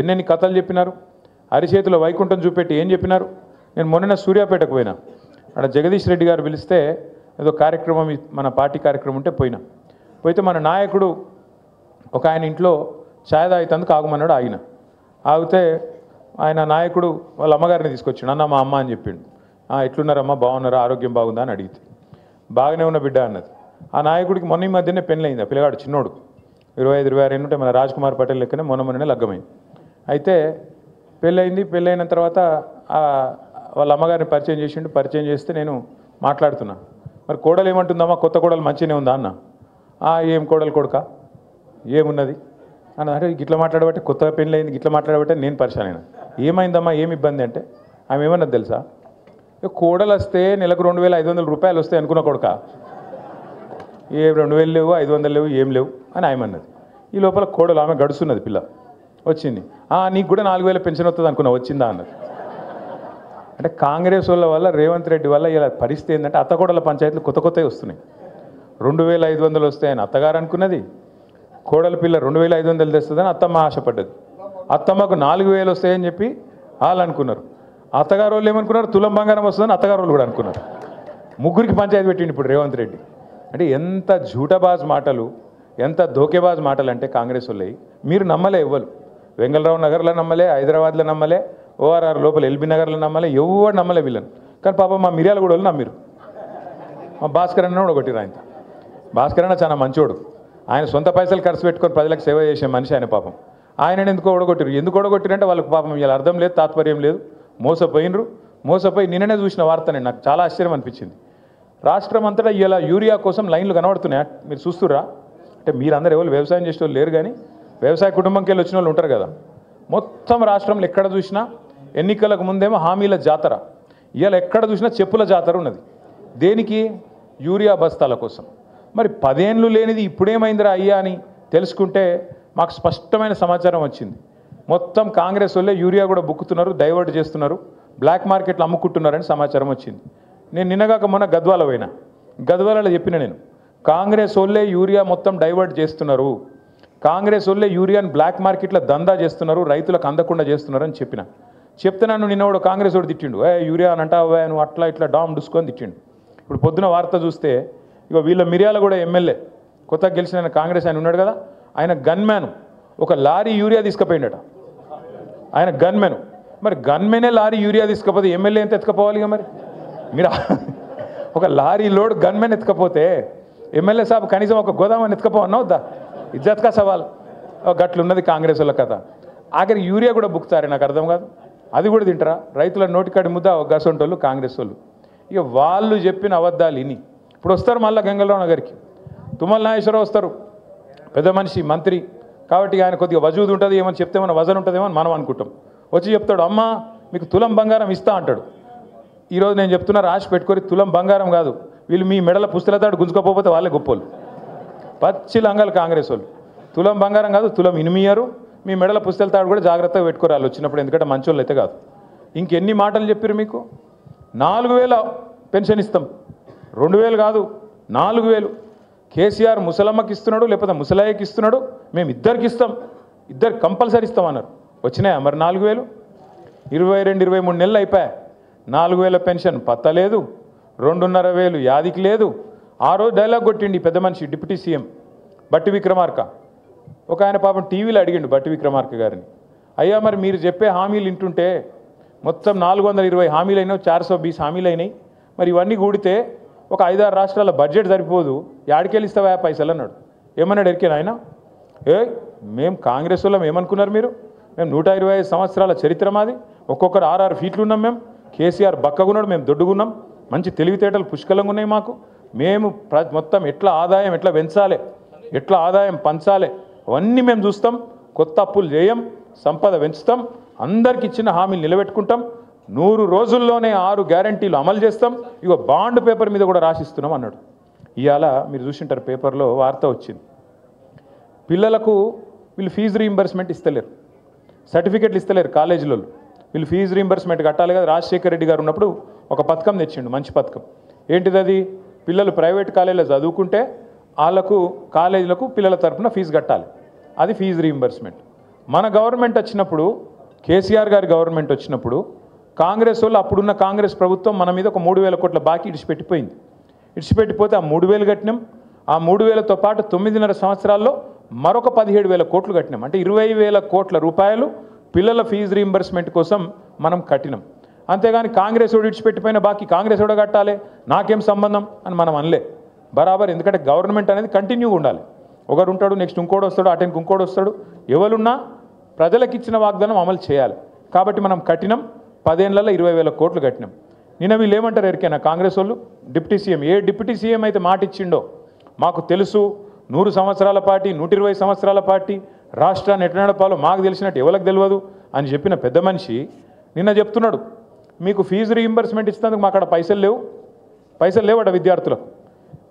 ఎన్నెన్ని కథలు చెప్పినారు, అరిచేతిలో వైకుంఠం చూపెట్టి ఏం చెప్పినారు. నేను మొన్న సూర్యాపేటకు పోయినా, అక్కడ జగదీష్ రెడ్డి గారు పిలిస్తే ఏదో కార్యక్రమం మన పార్టీ కార్యక్రమం ఉంటే పోయితే మన నాయకుడు ఒక ఆయన ఇంట్లో ఛాయ్ తాగుతందుకు ఆగమన్నాడు. ఆగితే ఆయన నాయకుడు వాళ్ళ అమ్మగారిని తీసుకొచ్చాడు. అన్న మా అమ్మ అని చెప్పిండు. ఎట్లున్నారమ్మా, బాగున్నారా, ఆరోగ్యం బాగుందా అని అడిగితే బాగానే ఉన్న బిడ్డ అన్నది. ఆ నాయకుడికి మొన్న ఈ మధ్యనే పెళ్ళయింది. ఆ పిల్లగాడు చిన్నోడు 25-26 ఉంటే మన రాజ్ కుమార్ పటేల్ లెక్కనే మొన్ననే లగ్గమైంది. అయితే పెళ్ళైన తర్వాత వాళ్ళ అమ్మగారిని పరిచయం చేసిండు. పరిచయం చేస్తే నేను మాట్లాడుతున్నా, మరి కోడలు ఏమంటుందమ్మా, కొత్త కోడలు మంచిగానే ఉందా అన్న. ఏం కోడలు కొడుక ఏమున్నది అన్న. అంటే గిట్లా మాట్లాడబట్టే, కొత్తగా పెళ్ళయింది గిట్లా మాట్లాడబట్టే నేను పరిచయం అయినా. ఏమైందమ్మా, ఏమి ఇబ్బంది అంటే ఆమె ఏమన్నది తెలుసా, కోడలు వస్తే నెలకు 2500 రూపాయలు వస్తాయి అనుకున్న కొడుక, 2000 లేవు, 500 లేవు, ఏం లేవు అని ఆమె అన్నది. ఈ లోపల కోడలు ఆమె గడుస్తున్నది, పిల్ల వచ్చింది. నీకు కూడా 4000 పెన్షన్ వస్తుంది అనుకున్నా, వచ్చిందా అన్నది. అంటే కాంగ్రెస్ వాళ్ళ వల్ల, రేవంత్ రెడ్డి వల్ల ఇలా పరిస్థితి ఏంటంటే అత్తకోడల పంచాయతీలు కొత్తవి వస్తున్నాయి. 2500 వస్తాయని అత్తగారు అనుకున్నది, కోడల పిల్ల 2500 తెస్తుందని అత్తమ్మ ఆశపడ్డది. అత్తమ్మకు 4000 వస్తాయని చెప్పి వాళ్ళు అనుకున్నారు. అత్తగారు వాళ్ళు ఏమనుకున్నారు, తులం బంగారం వస్తుందని అత్తగారు వాళ్ళు కూడా అనుకున్నారు. ముగ్గురికి పంచాయతీ పెట్టిండి ఇప్పుడు రేవంత్ రెడ్డి. అంటే ఎంత జూటబాజ్ మాటలు, ఎంత ధోకేబాజ్ మాటలు అంటే కాంగ్రెస్ వాళ్ళవి. మీరు నమ్మలే, ఇవ్వరు. వెంగళరావు నగర్లో నమ్మలే, హైదరాబాద్లో నమ్మలే, ఓఆర్ఆర్ లోపల ఎల్బీ నగర్లో నమ్మలే, ఎవరు నమ్మలే వీళ్ళని. కానీ పాపం మా మిర్యాల కూడా నమ్మిరు. మా భాస్కర్ అన్న కూడా కొట్టిరు. భాస్కర్ అన్న చాలా మంచోడు. ఆయన సొంత పైసలు ఖర్చు పెట్టుకొని ప్రజలకు సేవ చేసే మనిషి ఆయన. పాపం ఆయన ఎందుకు ఓడగొట్టిరంటే వాళ్ళకి పాపం ఇలా అర్థం లేదు, తాత్పర్యం లేదు, మోసపోయి నిన్ననే చూసిన వార్త నాకు చాలా ఆశ్చర్యం అనిపించింది. రాష్ట్రం అంతటా ఇలా యూరియా కోసం లైన్లు కనబడుతున్నాయా, మీరు చూస్తుర్రా? అంటే మీరందరూ ఎవరు వ్యవసాయం చేసే వాళ్ళు లేరు, కానీ వ్యవసాయ కుటుంబంకి వెళ్ళి వచ్చిన వాళ్ళు ఉంటారు కదా. మొత్తం రాష్ట్రంలో ఎక్కడ చూసినా ఎన్నికలకు ముందేమో హామీల జాతర, ఇవాళ ఎక్కడ చూసినా చెప్పుల జాతర ఉన్నది. దేనికి? యూరియా బస్తాల కోసం. మరి 10 ఏళ్ళు లేనిది ఇప్పుడేమైందిరా అయ్యా అని తెలుసుకుంటే మాకు స్పష్టమైన సమాచారం వచ్చింది. మొత్తం కాంగ్రెస్ వాళ్ళే యూరియా కూడా బుక్కుతున్నారు, డైవర్ట్ చేస్తున్నారు, బ్లాక్ మార్కెట్లో అమ్ముకుంటున్నారని సమాచారం వచ్చింది. నేను నిన్నగాక మొన్న గద్వాల పోయినా. గద్వాలలో చెప్పిన నేను, కాంగ్రెస్ వాళ్ళే యూరియా మొత్తం డైవర్ట్ చేస్తున్నారు, కాంగ్రెస్ వాళ్ళే యూరియాని బ్లాక్ మార్కెట్లో దందా చేస్తున్నారు, రైతులకు అందకుండా చేస్తున్నారు అని చెప్తే నన్ను నిన్న కూడా కాంగ్రెస్ వాడు తిట్టిండు. యూరియా అని అంటావా నువ్వు, అట్లా ఇట్లా డామ్ డుసుకొని తిట్టిండు. ఇప్పుడు పొద్దున వార్త చూస్తే ఇక వీళ్ళ మిర్యాల కూడా ఎమ్మెల్యే కొత్తగా గెలిచిన కాంగ్రెస్ ఆయన ఉన్నాడు కదా, ఆయన గన్మ్యాన్ ఒక లారీ యూరియా తీసుకుపోయిండట. ఆయన గన్మెన్. మరి గన్మెనే లారీ యూరియా తీసుకపోతే ఎమ్మెల్యే ఎంత ఎత్తుకపోవాలి? ఇక మరి మీరు ఒక లారీ లోడ్ గన్మెన్ ఎత్తుకపోతే ఎమ్మెల్యే సాబ్ కనీసం ఒక గోదామని ఎత్తుకపోవన్నా వద్దా? ఇజ్జత్ కా సవాల్. గట్లున్నది కాంగ్రెస్ వాళ్ళ కథ. ఆఖరి యూరియా కూడా బుక్తారే, నాకు అర్థం కాదు. అది కూడా తింటారా? రైతుల నోటికాడి ముద్ద గసంటోళ్ళు కాంగ్రెస్ వాళ్ళు. ఇక వాళ్ళు చెప్పిన అబద్ధాలు ఇని ఇప్పుడు వస్తారు మళ్ళీ గంగలరావు నగర్కి. తుమ్మల నాగేశ్వరరావు వస్తారు, పెద్ద మనిషి, మంత్రి కాబట్టి ఆయన కొద్దిగా వజూదు ఉంటుంది, ఏమని చెప్తే మన వజన్ ఉంటుందేమో అని మనం అనుకుంటాం. వచ్చి చెప్తాడు, అమ్మ మీకు తులం బంగారం ఇస్తా అంటాడు. ఈరోజు నేను చెప్తున్నా, రాసి పెట్టుకొని తులం బంగారం కాదు, వీళ్ళు మీ మెడల పుస్తలతాడు గుంజుకోకపోతే వాళ్ళే గొప్పోళ్ళు. పచ్చి లంగాలు కాంగ్రెస్ వాళ్ళు. తులం బంగారం కాదు, తులం ఇనిమియరు, మీ మెడల పుస్తలతాడు కూడా జాగ్రత్తగా పెట్టుకోరాలి వచ్చినప్పుడు, ఎందుకంటే మంచోళ్ళు అయితే కాదు. ఇంకెన్ని మాటలు చెప్పారు మీకు? 4000 పెన్షన్ ఇస్తాం, 2000 కాదు 4000. కేసీఆర్ ముసలమ్మకి ఇస్తున్నాడు, లేకపోతే ముసలాయికి ఇస్తున్నాడు, మేము ఇద్దరికి ఇస్తాం, ఇద్దరు కంపల్సరీ ఇస్తామన్నారు. వచ్చినాయా మరి 4000? 22-23 నెలలు అయిపోయా, 4000 పెన్షన్ పత్తలేదు, 2500 యాదికి లేదు. ఆ రోజు డైలాగ్ కొట్టిండి పెద్ద మనిషి డిప్యూటీ సీఎం బట్టి విక్రమార్క. ఒక ఆయన పాపం టీవీలో అడిగిండు బట్టి విక్రమార్క గారిని, అయ్యా మరి మీరు చెప్పే హామీలు వింటుంటే మొత్తం 420 హామీలు అయినాయి, 420 హామీలు అయినాయి, మరి ఇవన్నీ కూడితే ఒక 5-6 రాష్ట్రాల బడ్జెట్ సరిపోదు, యాడికెళ్ళి ఇస్తావా పైసలు అన్నాడు. ఏమన్నాడు ఎరికేనా ఆయన? మేము కాంగ్రెస్ వాళ్ళం ఏమనుకున్నారు మీరు? మేము 125 సంవత్సరాల చరిత్ర మాది, ఒక్కొక్కరు 6-6 ఫీట్లు ఉన్నాం మేము. కేసీఆర్ బక్కగున్నాడు, మేము దొడ్డుగున్నాం, మంచి తెలివితేటలు పుష్కలంగా ఉన్నాయి మాకు. మేము మొత్తం ఎట్లా ఆదాయం ఎట్లా పెంచాలి, ఎట్లా ఆదాయం పంచాలి అవన్నీ మేము చూస్తాం. కొత్త అప్పులు చేయం, సంపద పెంచుతాం, అందరికి ఇచ్చిన హామీలు నిలబెట్టుకుంటాం, 100 రోజుల్లోనే 6 గ్యారంటీలు అమలు చేస్తాం, ఇగో బాండ్ పేపర్ మీద కూడా రాసిస్తున్నాం అన్నాడు. ఇవాళ మీరు చూసింటారు పేపర్లో వార్త వచ్చింది, పిల్లలకు వీళ్ళు ఫీజు రీయింబర్స్మెంట్ ఇస్తలేరు, సర్టిఫికెట్లు ఇస్తలేరు కాలేజీలో. వీళ్ళు ఫీజు రీయింబర్స్మెంట్ కట్టాలి కదా. రాజశేఖర్ రెడ్డి గారు ఉన్నప్పుడు ఒక పథకం తెచ్చిండు, మంచి పథకం. ఏంటిది అది? పిల్లలు ప్రైవేట్ కాలేజీలో చదువుకుంటే వాళ్ళకు కాలేజీలకు పిల్లల తరఫున ఫీజు కట్టాలి, అది ఫీజు రీయింబర్స్మెంట్. మన గవర్నమెంట్ వచ్చినప్పుడు, కేసీఆర్ గారి గవర్నమెంట్ వచ్చినప్పుడు కాంగ్రెస్ వాళ్ళు, అప్పుడున్న కాంగ్రెస్ ప్రభుత్వం మన మీద ఒక 3,000 కోట్ల బాకీ ఇడిచిపెట్టిపోయింది. ఇడిచిపెట్టిపోతే ఆ 3,000 కట్టినాం. ఆ 3,000తో పాటు 9.5 సంవత్సరాల్లో మరొక 17,000 కోట్లు కట్టినాం. అంటే 20,000 కోట్ల రూపాయలు పిల్లల ఫీజు రీయింబర్స్మెంట్ కోసం మనం కట్టినాం. అంతేగాని కాంగ్రెస్ వాడు ఇడిచిపెట్టిపోయిన బాకీ కాంగ్రెస్ వాడు కట్టాలి, నాకేం సంబంధం అని మనం అనలే. బరాబర్. ఎందుకంటే గవర్నమెంట్ అనేది కంటిన్యూగా ఉండాలి. ఒకరు ఉంటాడు, నెక్స్ట్ ఇంకోటి వస్తాడు, అటెండ్కి ఇంకోటి వస్తాడు. ఎవరున్నా ప్రజలకు ఇచ్చిన వాగ్దానం అమలు చేయాలి. కాబట్టి మనం కట్టినాం. 10 ఏళ్లలో 20,000 కోట్లు కట్టినాం. నిన్న వీళ్ళు ఏమంటారు ఎరికైనా కాంగ్రెస్ వాళ్ళు? డిప్యూటీ సీఎం, ఏ డిప్యూటీ సీఎం అయితే మాట ఇచ్చిండో మాకు తెలుసు, 100 సంవత్సరాల పార్టీ, 120 సంవత్సరాల పార్టీ, రాష్ట్రాన్ని ఎట్లా నడపాలో మాకు తెలిసినట్టు ఎవరికి తెలియదు అని చెప్పిన పెద్ద మనిషి నిన్న చెప్తున్నాడు, మీకు ఫీజు రీయింబర్స్మెంట్ ఇచ్చినందుకు మాకు అక్కడ పైసలు లేవట విద్యార్థులకు.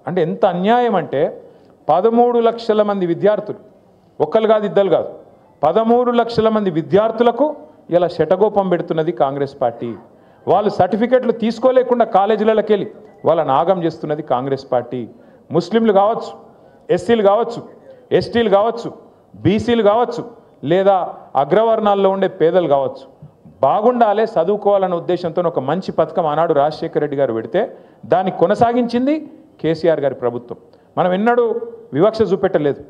అంటే ఎంత అన్యాయం అంటే 13 లక్షల మంది విద్యార్థులు, ఒక్కరు కాదు ఇద్దరు కాదు, 13 లక్షల మంది విద్యార్థులకు ఇలా శటగోపం పెడుతున్నది కాంగ్రెస్ పార్టీ. వాళ్ళు సర్టిఫికెట్లు తీసుకోలేకుండా కాలేజీలకి వెళ్ళి వాళ్ళని ఆగం చేస్తున్నది కాంగ్రెస్ పార్టీ. ముస్లింలు కావచ్చు, ఎస్సీలు కావచ్చు, ఎస్టీలు కావచ్చు, బీసీలు కావచ్చు, లేదా అగ్రవర్ణాల్లో ఉండే పేదలు కావచ్చు, బాగుండాలే, చదువుకోవాలనే ఉద్దేశంతో ఒక మంచి పథకం ఆనాడు రాజశేఖర రెడ్డి గారు పెడితే దాన్ని కొనసాగించింది కేసీఆర్ గారి ప్రభుత్వం. మనం ఎన్నడూ వివక్ష చూపెట్టలేదు.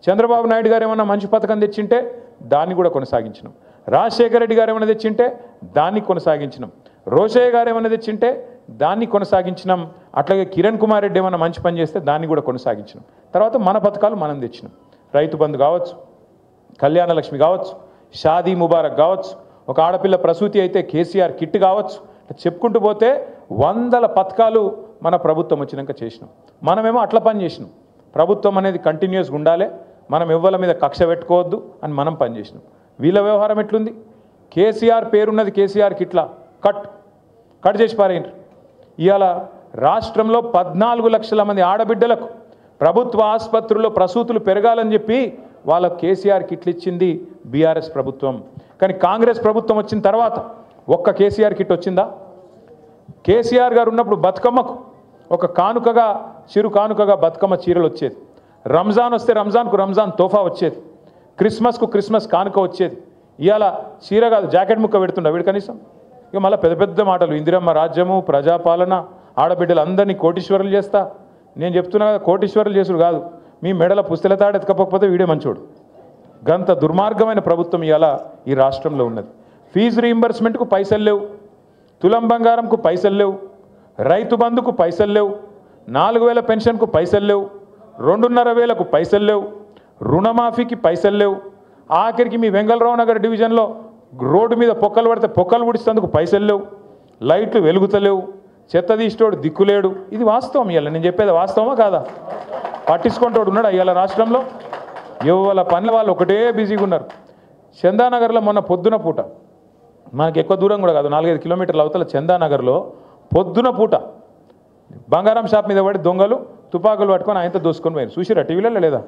చంద్రబాబు నాయుడు గారు ఏమన్నా మంచి పథకం తెచ్చింటే దాన్ని కూడా కొనసాగించినాం. రాజశేఖర రెడ్డి గారు ఏమైనా తెచ్చింటే దాన్ని కొనసాగించినాం. రోషయ్య గారు ఏమైనా తెచ్చింటే దాన్ని కొనసాగించినాం. అట్లాగే కిరణ్ కుమార్ రెడ్డి ఏమైనా మంచి పని చేస్తే దాన్ని కూడా కొనసాగించినాం. తర్వాత మన పథకాలు మనం తెచ్చినాం. రైతు బంధు కావచ్చు, కళ్యాణ లక్ష్మి కావచ్చు, షాదీ ముబారక్ కావచ్చు, ఒక ఆడపిల్ల ప్రసూతి అయితే కేసీఆర్ కిట్ కావచ్చు, చెప్పుకుంటూ పోతే 100 పథకాలు మన ప్రభుత్వం వచ్చినాక చేసినాం. మనమేమో అట్లా పని చేసినాం. ప్రభుత్వం అనేది కంటిన్యూస్గా ఉండాలి, మనం ఎవ్వల మీద కక్ష పెట్టుకోవద్దు అని మనం పనిచేసినాం. వీళ్ళ వ్యవహారం ఎట్లుంది? కేసీఆర్ పేరున్నది, కేసీఆర్ కిట్లా కట్ చేసి పారేయండి. ఇవాళ రాష్ట్రంలో 14 లక్షల మంది ఆడబిడ్డలకు ప్రభుత్వ ఆసుపత్రుల్లో ప్రసూతులు పెరగాలని చెప్పి వాళ్ళకు కేసీఆర్ కిట్లు ఇచ్చింది బీఆర్ఎస్ ప్రభుత్వం. కానీ కాంగ్రెస్ ప్రభుత్వం వచ్చిన తర్వాత ఒక్క కేసీఆర్ కిట్ వచ్చిందా? కేసీఆర్ గారు ఉన్నప్పుడు బతుకమ్మకు ఒక కానుకగా, చిరు కానుకగా బతుకమ్మ చీరలు వచ్చేది. రంజాన్ వస్తే రంజాన్కు రంజాన్ తోఫా వచ్చేది. క్రిస్మస్కు క్రిస్మస్ కానుక వచ్చేది. ఇవాళ చీర కాదు, జాకెట్ ముక్క పెడుతుండ వీడు కనీసం. ఇక మళ్ళీ పెద్ద పెద్ద మాటలు, ఇందిరమ్మ రాజ్యము, ప్రజాపాలన, ఆడబిడ్డలు అందరినీ కోటీశ్వరులు చేస్తా. నేను చెప్తున్నా కదా, కోటీశ్వరులు చేసుడు కాదు, మీ మెడల పుస్తల తాడు ఎత్తుకపోతే వీడే మంచోడు. గంత దుర్మార్గమైన ప్రభుత్వం ఇవాళ ఈ రాష్ట్రంలో ఉన్నది. ఫీజు రీయింబర్స్మెంట్కు పైసలు లేవు, తులం బంగారంకు పైసలు లేవు, రైతు బంధుకు పైసలు లేవు, 4,000 పెన్షన్కు పైసలు లేవు, 2,500కు పైసలు లేవు, రుణమాఫీకి పైసలు లేవు. ఆఖరికి మీ వెంగళరావు నగర్ డివిజన్లో రోడ్డు మీద పొక్కలు పడితే పొక్కలు ఉడిస్తేందుకు పైసలు లేవు, లైట్లు వెలుగుతలేవు, చెత్త తీసేటోడు దిక్కులేడు. ఇది వాస్తవం. ఇవాళ నేను చెప్పేది వాస్తవమా కాదా? పట్టించుకుంటోడు ఉన్నాడు ఇవాళ రాష్ట్రంలో? ఎవరి పనుల వాళ్ళు ఒకటే బిజీగా ఉన్నారు. చందానగర్లో మొన్న పొద్దున పూట, మనకి ఎక్కువ దూరం కూడా కాదు, 4-5 కిలోమీటర్ల అవతల చందానగర్లో పొద్దున పూట బంగారం షాప్ మీద పడి దొంగలు తుపాకులు పట్టుకొని ఆయనతో దోసుకొని పోయారు. చూసిరా టీవీలలో లేదా?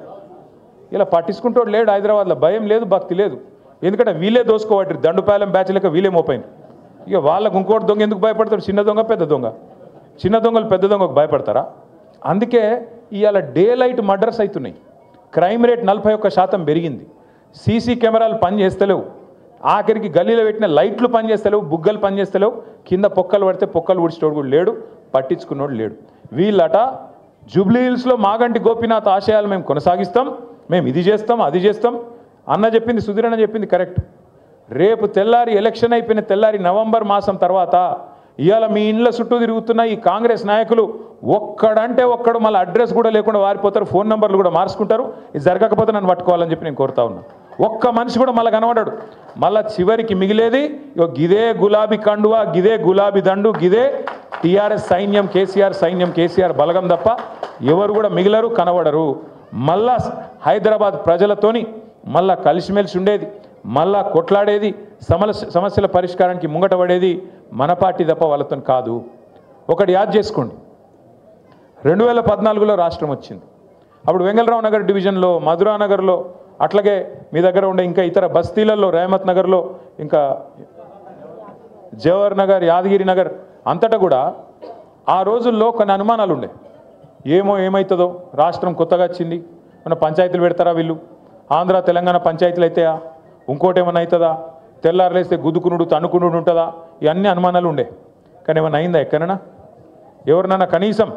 ఇలా పట్టించుకుంటోడు లేడు హైదరాబాద్లో. భయం లేదు, భక్తి లేదు. ఎందుకంటే వీళ్ళే దోసుకోబట్టి దండుపాలెం బ్యాచ్ లెక్క వీళ్ళే మోపైంది. ఇక వాళ్ళకు ఇంకోటి దొంగ ఎందుకు భయపడతాడు? చిన్న దొంగ పెద్ద దొంగ. చిన్న దొంగలు పెద్ద దొంగకు భయపడతారా? అందుకే ఇవాళ డే లైట్ మర్డర్స్ అవుతున్నాయి. క్రైమ్ రేట్ 41% పెరిగింది. సీసీ కెమెరాలు పనిచేస్తలేవు. ఆఖరికి గల్లీలో పెట్టిన లైట్లు పనిచేస్తలేవు, బుగ్గలు పనిచేస్తలేవు. కింద పొక్కలు పడితే పొక్కలు ఉడిచేటోడు కూడా లేడు, పట్టించుకున్నోడు లేడు. వీళ్ళట జూబ్లీ హిల్స్లో మాగంటి గోపీనాథ్ ఆశయాలు మేము కొనసాగిస్తాం, మేము ఇది చేస్తాం, అది చేస్తాం అన్న చెప్పింది, సుధీర్ అన్న చెప్పింది కరెక్ట్. రేపు తెల్లారి ఎలక్షన్ అయిపోయిన తెల్లారి నవంబర్ మాసం తర్వాత ఇవాళ మీ ఇండ్ల చుట్టూ తిరుగుతున్న ఈ కాంగ్రెస్ నాయకులు ఒక్కడంటే ఒక్కడు మళ్ళీ అడ్రస్ కూడా లేకుండా వారిపోతారు, ఫోన్ నెంబర్లు కూడా మార్చుకుంటారు. ఇది జరగకపోతే నన్ను పట్టుకోవాలని చెప్పి నేను కోరుతా ఉన్నా. ఒక్క మనిషి కూడా మళ్ళీ కనబడాడు. మళ్ళీ చివరికి మిగిలేది గిదే గులాబీ కండువా, గిదే గులాబీ దండు, గిదే టీఆర్ఎస్ సైన్యం, కేసీఆర్ సైన్యం, కేసీఆర్ బలగం తప్ప ఎవరు కూడా మిగిలరు, కనబడరు. మళ్ళా హైదరాబాద్ ప్రజలతోని మళ్ళా కలిసిమెలిసి ఉండేది, మళ్ళా కొట్లాడేది, సమస్యల పరిష్కారానికి ముంగట పడేది మన పార్టీ తప్ప వాళ్ళతో కాదు. ఒకటి యాద్ చేసుకోండి, 2014లో రాష్ట్రం వచ్చింది. అప్పుడు వెంగళరావు నగర్ డివిజన్లో, మధురా నగర్లో, అట్లాగే మీ దగ్గర ఉండే ఇంకా ఇతర బస్తీలలో, రేమత్ నగర్లో, ఇంకా జవహర్ నగర్, యాదగిరి నగర్ అంతటా కూడా ఆ రోజుల్లో కొన్ని అనుమానాలు ఉండే. ఏమవుతుందో, రాష్ట్రం కొత్తగా వచ్చింది, మన పంచాయతీలు పెడతారా వీళ్ళు, ఆంధ్ర తెలంగాణ పంచాయతీలు అయితాయా, ఇంకోటి ఏమన్నా అవుతుందా, తెల్లారులేస్తే గుద్దుకునుడు తన్నుకునుడు ఉంటుందా, ఇవన్నీ అనుమానాలు ఉండే. కానీ ఏమన్నా అయిందా ఎక్కడైనా? ఎవరినన్నా కనీసం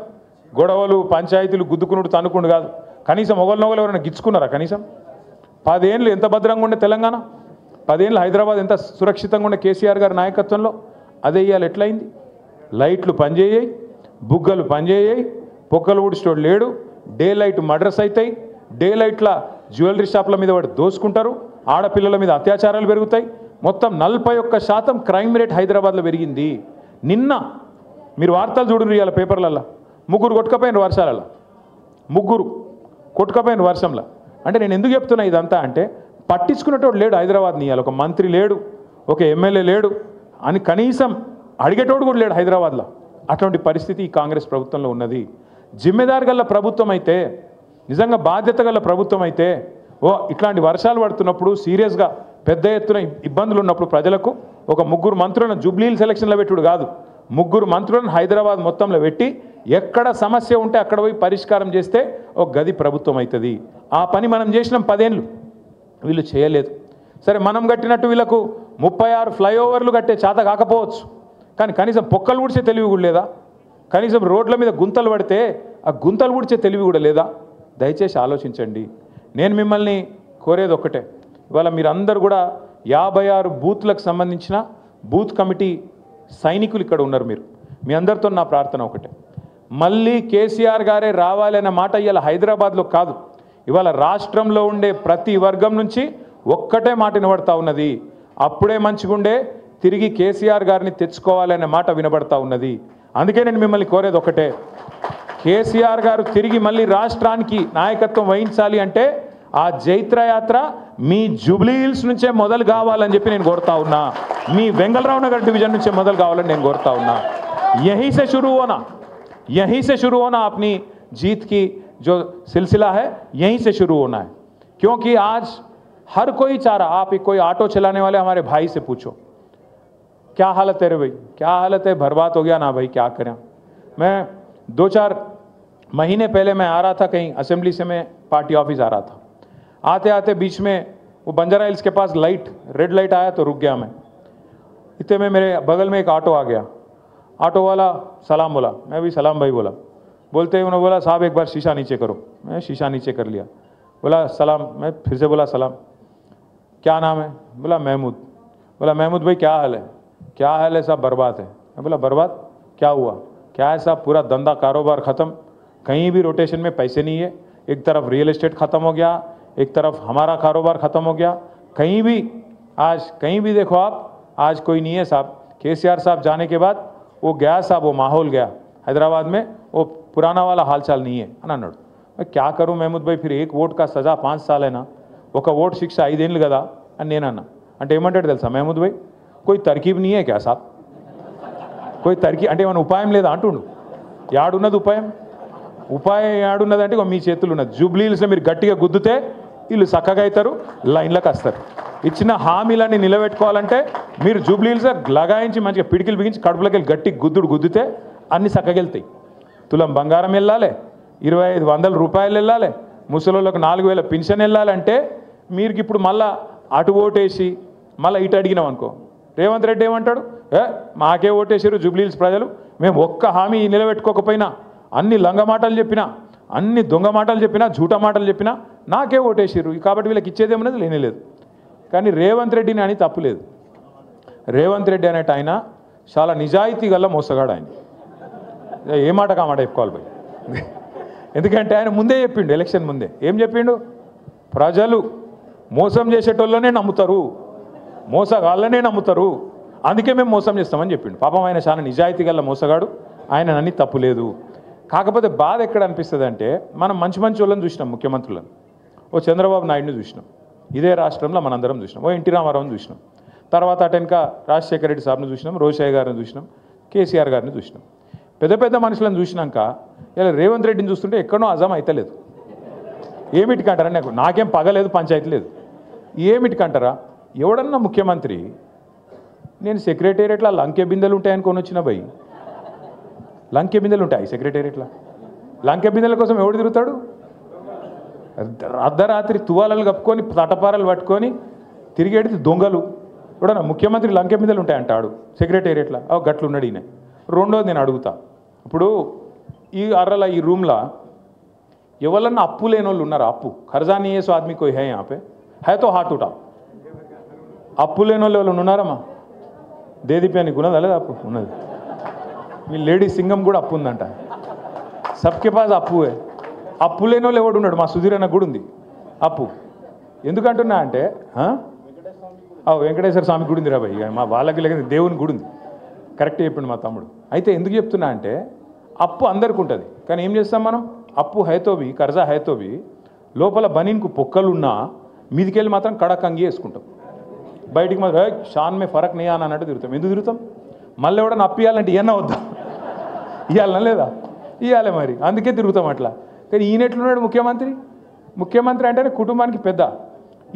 గొడవలు పంచాయతీలు గుద్దుకునుడు తన్నుకునుడు కాదు, కనీసం ఒకరినొకరు ఎవరైనా గిచ్చుకున్నారా? కనీసం 10 ఏళ్ళు ఎంత భద్రంగా ఉండే తెలంగాణ, 10 ఏళ్ళు హైదరాబాద్ ఎంత సురక్షితంగా ఉండే కేసీఆర్ గారి నాయకత్వంలో, అదే ఇవాళ ఎట్లయింది? లైట్లు పనిచేయాయి, బుగ్గలు పనిచేయాయి, పొక్కలు ఊడిస్టోడు లేడు, డే లైట్ మర్డర్స్ అవుతాయి, డే లైట్ల జ్యువెలరీ షాప్ల మీద వాడు దోసుకుంటారు, ఆడపిల్లల మీద అత్యాచారాలు పెరుగుతాయి. మొత్తం 41% క్రైమ్ రేట్ హైదరాబాద్లో పెరిగింది. నిన్న మీరు వార్తలు చూడండి ఇవాళ పేపర్లల్లో, 3 కొట్టుకపోయిన వర్షాలలో, 3 కొట్టుకపోయిన వర్షంలో. అంటే నేను ఎందుకు చెప్తున్నా ఇదంతా అంటే, పట్టించుకునేటోడు లేడు హైదరాబాద్ని. ఇవాళ ఒక మంత్రి లేడు, ఒక ఎమ్మెల్యే లేడు అని కనీసం అడిగేటోడు కూడా లేడు హైదరాబాద్లో. అటువంటి పరిస్థితి ఈ కాంగ్రెస్ ప్రభుత్వంలో ఉన్నది. జిమ్మెదారు గల ప్రభుత్వం అయితే, నిజంగా బాధ్యత గల ప్రభుత్వం అయితే, ఇట్లాంటి వర్షాలు పడుతున్నప్పుడు సీరియస్గా పెద్ద ఎత్తున ఇబ్బందులు ఉన్నప్పుడు ప్రజలకు ఒక 3 మంత్రులను జూబ్లీహిల్స్ ఎలక్షన్లో పెట్టుడు కాదు, 3 మంత్రులను హైదరాబాద్ మొత్తంలో పెట్టి ఎక్కడ సమస్య ఉంటే అక్కడ పోయి పరిష్కారం చేస్తే ఒక గది ప్రభుత్వం అవుతుంది. ఆ పని మనం చేసినాం 10 ఏళ్ళు, వీళ్ళు చేయలేదు. సరే మనం కట్టినట్టు వీళ్ళకు 36 ఫ్లైఓవర్లు కట్టే చేత కాకపోవచ్చు, కానీ కనీసం పొక్కలు ఊడ్చే తెలివి కూడా లేదా? కనీసం రోడ్ల మీద గుంతలు పడితే ఆ గుంతలు ఊడ్చే తెలివి కూడా లేదా? దయచేసి ఆలోచించండి. నేను మిమ్మల్ని కోరేది ఒక్కటే, ఇవాళ మీరందరూ కూడా 56 బూత్లకు సంబంధించిన బూత్ కమిటీ సైనికులు ఇక్కడ ఉన్నారు. మీ అందరితో నా ప్రార్థన ఒకటే, మళ్ళీ కేసీఆర్ గారే రావాలనే మాట ఇవాళ హైదరాబాద్లో కాదు, ఇవాళ రాష్ట్రంలో ఉండే ప్రతి వర్గం నుంచి ఒక్కటే మాట వినబడతా ఉన్నది, అప్పుడే మంచిగుండే తిరిగి కేసీఆర్ గారిని తెచ్చుకోవాలనే మాట వినబడతా ఉన్నది. అందుకే నేను మిమ్మల్ని కోరేది ఒకటే, కేసీఆర్ గారు తిరిగి మళ్ళీ రాష్ట్రానికి నాయకత్వం వహించాలి అంటే ఆ జైత్రయాత్ర మీ జూబ్లీహిల్స్ నుంచే మొదలు కావాలని చెప్పి నేను కోరుతా ఉన్నా, మీ వెంగళరావు నగర్ డివిజన్ నుంచే మొదలు కావాలని నేను కోరుతా ఉన్నా. यहीं से शुरू होना अपनी जीत की जो सिलसिला है, यहीं से शुरू होना है. क्योंकि आज हर कोई चाह रहा, आप कोई ऑटो चलाने वाले हमारे भाई से पूछो क्या हालत है रे भाई, क्या हालत है, बर्बाद हो गया ना भाई, क्या करें. मैं 2-4 महीने पहले मैं आ रहा था कहीं असेंबली से, मैं पार्टी ऑफिस आ रहा था, आते आते बीच में वो बंजारा हिल्स के पास रेड लाइट आया तो रुक गया मैं. इतने में मेरे बगल में एक ऑटो आ गया, ऑटो वाला सलाम बोला, मैं भी सलाम भाई बोला. बोलते ही उन्होंने बोला साहब एक बार शीशा नीचे करो. मैं शीशा नीचे कर लिया. बोला सलाम, मैं फिर से बोला सलाम. क्या नाम है? बोला महमूद. बोला महमूद भाई क्या हाल है? क्या हाल है साहब? बर्बाद है. मैं बोला बर्बाद क्या हुआ? क्या है साहब? पूरा धंधा कारोबार ख़त्म, कहीं भी रोटेशन में पैसे नहीं है, एक तरफ रियल एस्टेट ख़त्म हो गया, एक तरफ हमारा कारोबार ख़त्म हो गया, कहीं भी आज कहीं भी देखो आप, आज कोई नहीं है साहब. केसीआर साहब जाने के बाद वो गया साहब, वो माहौल गया हैदराबाद में, वो पुराना वाला हालचाल नहीं है అని అన్నాడు. मैं क्या करूं महमूद भाई, फिर एक ఓట్ का सज़ा 5 साल है ना, ఒక ఓటు శిక్ష 5 ఏళ్ళు కదా అని నేను అన్నా. అంటే ఏమంటాడు తెలుసా महमूद भाई, कोई तरकीब नहीं है क्या साहब, कोई तरकीब అంటే ఏమైనా ఉపాయం లేదా అంటుండు. యాడున్నది ఉపాయం? ఉపాయం యాడున్నదంటే మీ చేతులు ఉన్నది. జూబ్లీహిల్స్లో మీరు గట్టిగా గుద్దుతే వీళ్ళు చక్కగా అవుతారు, లైన్లకు వస్తారు. ఇచ్చిన హామీలన్నీ నిలబెట్టుకోవాలంటే మీరు జూబ్లీహిల్స్ లగాయించి మంచిగా పిడికిలు బిగించి కడుపులోకి వెళ్ళి గట్టి గుద్దుతే అన్ని చక్కగా వెళ్తాయి. తులం బంగారం వెళ్ళాలి, 2500 రూపాయలు వెళ్ళాలి, ముసలోళ్ళకు 4000 పెన్షన్ వెళ్ళాలంటే మీరు ఇప్పుడు మళ్ళీ అటు ఓటేసి మళ్ళీ ఇటు అడిగినాం అనుకో, రేవంత్ రెడ్డి ఏమంటాడు, మాకే ఓటేసారు జూబ్లీహిల్స్ ప్రజలు, మేము ఒక్క హామీ నిలబెట్టుకోకపోయినా, అన్ని లంగ మాటలు చెప్పినా, అన్ని దొంగ మాటలు చెప్పినా, జూటా మాటలు చెప్పినా నాకే ఓటేసారు, కాబట్టి వీళ్ళకి ఇచ్చేదేమన్నది లేనేలేదు. కానీ రేవంత్ రెడ్డిని అని తప్పులేదు. రేవంత్ రెడ్డి అనేట ఆయన చాలా నిజాయితీ గల మోసగాడు. ఆయన ఏ మాట కామాట చెప్పుకోవాలి పోయి, ఎందుకంటే ఆయన ముందే చెప్పిండు, ఎలక్షన్ ముందే ఏం చెప్పిండు, ప్రజలు మోసం చేసేటోళ్ళనే నమ్ముతారు, మోసగాళ్ళనే నమ్ముతారు, అందుకే మేము మోసం చేస్తామని చెప్పిండు. పాపం ఆయన చాలా నిజాయితీ గల మోసగాడు, ఆయన అన్ని తప్పులేదు. కాకపోతే బాధ ఎక్కడ అనిపిస్తుంది అంటే, మనం మంచి మంచి వాళ్ళని చూసినాం, ముఖ్యమంత్రులను, ఓ చంద్రబాబు నాయుడుని చూసినాం, ఇదే రాష్ట్రంలో మనందరం చూసినాం, ఓ ఎన్టీ రామారావుని చూసినాం, తర్వాత అటెనక రాజశేఖర రెడ్డి సాబ్ని చూసినాం, రోషయ్య గారిని చూసినాం, కేసీఆర్ గారిని చూసినాం. పెద్ద పెద్ద మనుషులను చూసినాక ఇలా రేవంత్ రెడ్డిని చూస్తుంటే ఎక్కడో అజం అవుతలేదు. ఏమిటికంటారా, నాకేం పగలేదు, పంచాయతీ లేదు, ఏమిటికంటారా? ఎవడన్నా ముఖ్యమంత్రి నేను సెక్రటేరియట్లో లంకె బిందెలు ఉంటాయనుకొని వచ్చిన భయ్, లంకె బిందెలు ఉంటాయి సెక్రటేరియట్లో, లంకె బిందెల కోసం ఎవడు తిరుగుతాడు? అర్ధరాత్రి తువాలలు కప్పుకొని తటపారలు పట్టుకొని తిరిగేది దొంగలు కూడా ముఖ్యమంత్రి లంకె మీదలు ఉంటాయంటాడు సెక్రటేరియట్లో గట్లు ఉన్నాడు ఈయన. రెండోది నేను అడుగుతా, ఇప్పుడు ఈ అర్రల ఈ రూమ్లో ఎవరన్నా అప్పు లేని వాళ్ళు ఉన్నారా? అప్పు ఖర్జా नहीं है सो आदमी कोई है यहाँ पे है तो हाथ उठा. అప్పు లేని వాళ్ళు ఎవరు ఉన్నారమ్మా? దేదీప్యానికి ఉన్నదా లేదా? అప్పు ఉన్నది. మీ లేడీ సింగం కూడా అప్పు ఉందంట. సబ్కే పాస్ అప్పు. అప్పు లేని వాళ్ళు ఎవడు ఉన్నాడు? మా సుధీర్ అన్న కూడా ఉంది అప్పు. ఎందుకంటున్నా అంటే వెంకటేశ్వర స్వామి గుడి ఉంది రా భయ్, మా వాళ్ళకి లేక దేవుని గుడి ఉంది. కరెక్ట్ చెప్పిండు మా తమ్ముడు. అయితే ఎందుకు చెప్తున్నా అంటే అప్పు అందరికి ఉంటుంది, కానీ ఏం చేస్తాం మనం? అప్పు హైతోవి కర్జా హైతోవి లోపల బనీన్కు పొక్కలున్నా మీదికెళ్ళి మాత్రం కడక్ అంగి వేసుకుంటాం, బయటికి మాత్రం షాన్ మే ఫరక్ నీ అని అన్నట్టు తిరుగుతాం. ఎందుకు తిరుగుతాం? మళ్ళీ ఎవడన్నా అప్పు ఇవ్వాలంటే ఇవన్నా వద్దా? ఇవ్వాలన్నా లేదా? ఇవ్వాలి మరి, అందుకే తిరుగుతాం అట్లా. కానీ ఈయన ఎట్లున్నాడు ముఖ్యమంత్రి? ముఖ్యమంత్రి అంటేనే కుటుంబానికి పెద్ద.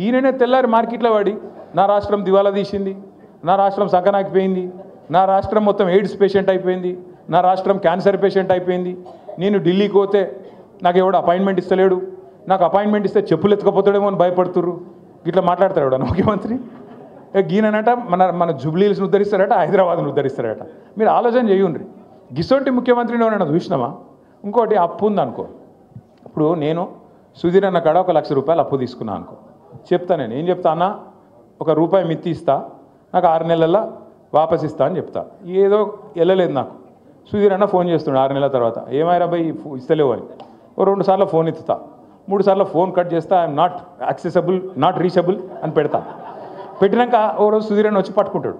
ఈయననే తెల్లారి మార్కెట్లో పడి నా రాష్ట్రం దివాలా తీసింది, నా రాష్ట్రం సంకనాకిపోయింది, నా రాష్ట్రం మొత్తం ఎయిడ్స్ పేషెంట్ అయిపోయింది, నా రాష్ట్రం క్యాన్సర్ పేషెంట్ అయిపోయింది, నేను ఢిల్లీకి పోతే నాకు ఎవడు అపాయింట్మెంట్ ఇస్తలేడు, నాకు అపాయింట్మెంట్ ఇస్తే చెప్పులు ఎత్తుకపోతాడేమో అని భయపడుతుర్రు, ఇట్లా మాట్లాడతారు ఎవడ ముఖ్యమంత్రి. గీననట మన జుబ్లీల్స్ని ఉద్ధరిస్తారట, హైదరాబాద్ను ఉద్ధరిస్తారట. మీరు ఆలోచన చేయండి, గిసొంటి ముఖ్యమంత్రిని ఎవరైనా చూసినామా? ఇంకోటి అప్పు ఉందనుకో, ఇప్పుడు నేను సుధీర్ అన్న కాడ 1 లక్ష రూపాయలు అప్పు తీసుకున్నా అనుకో, చెప్తా నేను ఏం చెప్తా అన్న, ₹1 మిత్తి ఇస్తా, నాకు 6 నెలల్లో వాపస్ ఇస్తా అని చెప్తా. ఏదో వెళ్ళలేదు నాకు. సుధీర్ అన్న ఫోన్ చేస్తున్నాడు 6 నెలల తర్వాత, ఏమైనా భయ్ ఇస్తలేవు అని. 2 సార్లు ఫోన్ ఎత్తుతా, 3 సార్లు ఫోన్ కట్ చేస్తా, I'm not accessible not reachable అని పెడతా. పెట్టినాక ఓ రోజు సుధీర్ అన్న వచ్చి పట్టుకుంటాడు,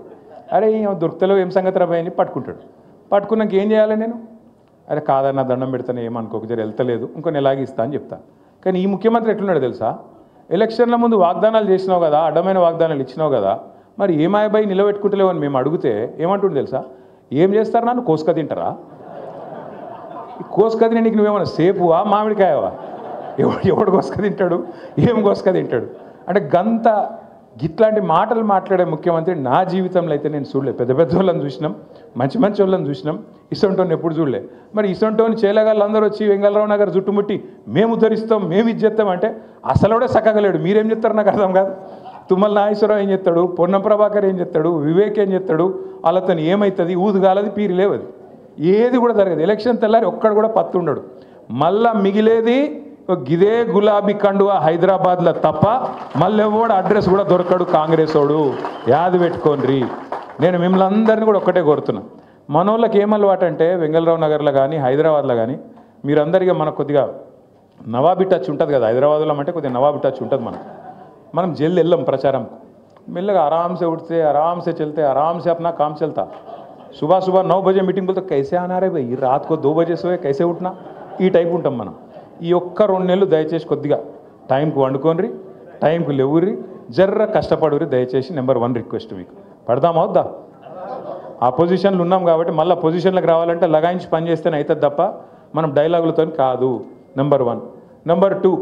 అరే దొరుకుతలేవు ఏం సంగతి రాబాయ్ అని పట్టుకుంటాడు. పట్టుకున్నాక ఏం చేయాలి నేను? అరే కాదన్న దండం పెడతాను ఏమనుకోక జర వెళ్తలేదు, ఇంకో నెలాగి ఇస్తా అని చెప్తా. కానీ ఈ ముఖ్యమంత్రి ఎట్లున్నాడు తెలుసా? ఎలక్షన్ల ముందు వాగ్దానాలు చేసినావు కదా, అడ్డమైన వాగ్దానాలు ఇచ్చినావు కదా, మరి ఏమాయబాయి నిలబెట్టుకుంటలేవు అని మేము అడిగితే ఏమంటుంది తెలుసా? ఏం చేస్తారు నన్ను కోసుక తింటారా? కోసుక తినే నీకు నువ్వేమన్నా సేపువా మామిడికాయవా? ఎవడు కోసుక తింటాడు? ఏం కోసుక తింటాడు? అంటే గంత గిట్లాంటి మాటలు మాట్లాడే ముఖ్యమంత్రి నా జీవితంలో అయితే నేను చూడలే. పెద్ద పెద్ద వాళ్ళని చూసినాం, మంచి మంచి వాళ్ళని చూసినాం, ఇసొంటోని ఎప్పుడు చూడలే. మరి ఇసొంటోని చేలగాళ్ళు అందరూ వచ్చి వెంగళరావు నగర్ చుట్టుముట్టి మేము ఉద్ధరిస్తాం మేము ఇది చేస్తాం అంటే అసలుడే సక్కగలేడు. మీరేం చెప్తారు నాకు అర్థం కాదు. తుమ్మల నాగేశ్వరరావు ఏం చెప్తాడు, పొన్నం ప్రభాకర్ ఏం చెప్తాడు, వివేక్ ఏం చెప్తాడు, వాళ్ళతో ఏమవుతుంది? ఊదుగాలది పీరి లేవది, ఏది కూడా జరగదు. ఎలక్షన్ తెల్లారి ఒక్కడు కూడా పత్తు ఉండడు. మళ్ళా మిగిలేది గిదే గులాబీ కండువా హైదరాబాద్లో తప్ప మళ్ళీ ఎవడు అడ్రస్ కూడా దొరకడు కాంగ్రెస్ వాడు. యాది పెట్టుకోండి. నేను మిమ్మల్ని అందరినీ కూడా ఒక్కటే కోరుతున్నా, మనోళ్ళకి ఏం అలవాటు అంటే వెంగళరావు నగర్లో కానీ హైదరాబాద్లో కానీ మీరందరికీ మనకు కొద్దిగా నవాబీ టచ్ ఉంటుంది కదా, హైదరాబాద్లో అంటే కొద్దిగా నవాబీ టచ్ ఉంటుంది. మనం జల్ది వెళ్ళాం ప్రచారం, మెల్లగా ఆరామ్సే उठते आराम से चलते आराम से अपना काम चलता. सुबह सुबह 9 बजे मीटिंग बोलते कैसे आना रे भाई, रात को 2 बजे सोए कैसे उठना, ఈ టైప్ ఉంటాం మనం. ఈ ఒక్క 2 నెలలు దయచేసి కొద్దిగా టైంకు వండుకోండి, టైంకు లేవుర్రి, జర్ర కష్టపడుర్రి దయచేసి. నెంబర్ 1 రిక్వెస్ట్ మీకు, పడదామా వద్దా? ఆ పొజిషన్లు ఉన్నాం కాబట్టి మళ్ళీ పొజిషన్లకు రావాలంటే లగాయించి పని చేస్తేనే అవుతుంది తప్ప మనం డైలాగులతో కాదు. నెంబర్ 1. నెంబర్ 2,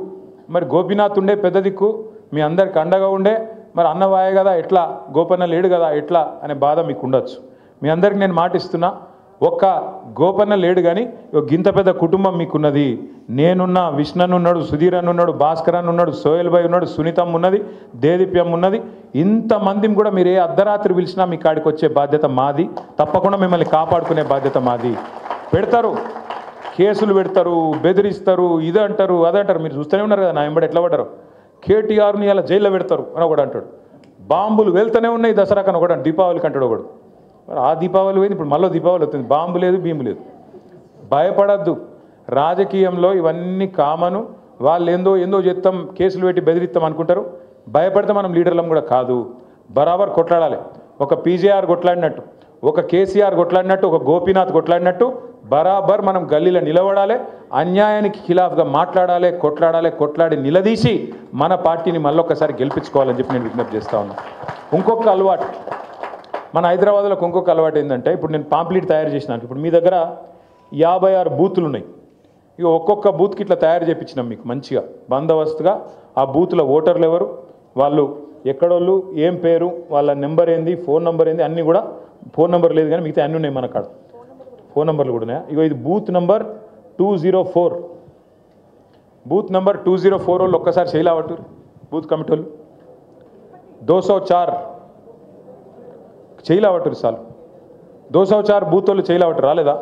మరి గోపీనాథ్ ఉండే పెద్ద దిక్కు, మీ అందరికి అండగా ఉండే, మరి అన్నవాయే కదా ఎట్లా, గోపన్న లేడు కదా ఎట్లా అనే బాధ మీకు ఉండొచ్చు. మీ అందరికి నేను మాట ఇస్తున్నా, ఒక్క గోపన్న లేడు కానీ గింత పెద్ద కుటుంబం మీకున్నది. నేనున్నా, విష్ణన్ ఉన్నాడు, సుధీర్ అన్న ఉన్నాడు, భాస్కర్ అన్న ఉన్నాడు, సోయల్ భాయ్ ఉన్నాడు, సునీతం ఉన్నది, దేదీప్యం ఉన్నది. ఇంతమందిని కూడా మీరు ఏ అర్ధరాత్రి పిలిచినా మీ కాడికి వచ్చే బాధ్యత మాది. తప్పకుండా మిమ్మల్ని కాపాడుకునే బాధ్యత మాది. పెడతారు కేసులు పెడతారు, బెదిరిస్తారు, ఇది అంటారు అదంటారు. మీరు చూస్తూనే ఉన్నారు కదా నా వెంబడి ఎట్లా పడ్డారు. కేటీఆర్ని ఇలా జైల్లో పెడతారు అని ఒకడు అంటాడు, బాంబులు వెళ్తూనే ఉన్నాయి దసరాకు అని ఒకడు, దీపావళికి అంటాడు ఒకడు. మరి ఆ దీపావళి పోయింది, ఇప్పుడు మళ్ళీ దీపావళి వస్తుంది, బాంబు లేదు భీము లేదు. భయపడద్దు, రాజకీయంలో ఇవన్నీ కామను. వాళ్ళు ఏందో చేస్తాం, కేసులు పెట్టి బెదిరిస్తాం అనుకుంటారు. భయపడితే మనం లీడర్లం కూడా కాదు. బరాబర్ కొట్లాడాలి. ఒక పీజేఆర్ కొట్లాడినట్టు, ఒక కేసీఆర్ కొట్లాడినట్టు, ఒక గోపీనాథ్ కొట్లాడినట్టు బరాబర్ మనం గల్లీలో నిలబడాలి. అన్యాయానికి ఖిలాఫ్గా మాట్లాడాలి, కొట్లాడి నిలదీసి మన పార్టీని మళ్ళొక్కసారి గెలిపించుకోవాలని చెప్పి నేను విజ్ఞప్తి చేస్తా ఉన్నాను. ఇంకొక అలవాటు మన హైదరాబాద్లోకి ఇంకొక అలవాటు ఏంటంటే, ఇప్పుడు నేను పాంప్లెట్ తయారు చేసినాను. ఇప్పుడు మీ దగ్గర 56 బూతులు ఉన్నాయి. ఇక ఒక్కొక్క బూత్కి ఇట్లా తయారు చేయించినాం మీకు మంచిగా బందోబస్తుగా. ఆ బూత్లో ఓటర్లు ఎవరు, వాళ్ళు ఎక్కడోళ్ళు, ఏం పేరు, వాళ్ళ నెంబర్ ఏంది, ఫోన్ నెంబర్ ఏంది, అన్నీ కూడా. ఫోన్ నెంబర్ లేదు కానీ మిగతా అన్నీ ఉన్నాయి మన కాడ, ఫోన్ నెంబర్లు కూడా ఉన్నాయా. ఇగో ఇది బూత్ నెంబర్ 204. బూత్ నెంబర్ 204 వాళ్ళు ఒక్కసారి చేయలేవట్టు బూత్ కమిటీ వాళ్ళు. 204 చేయలేవట్టు సార్ 204 बूथ वाले చేయలేవట్టు రాలేదా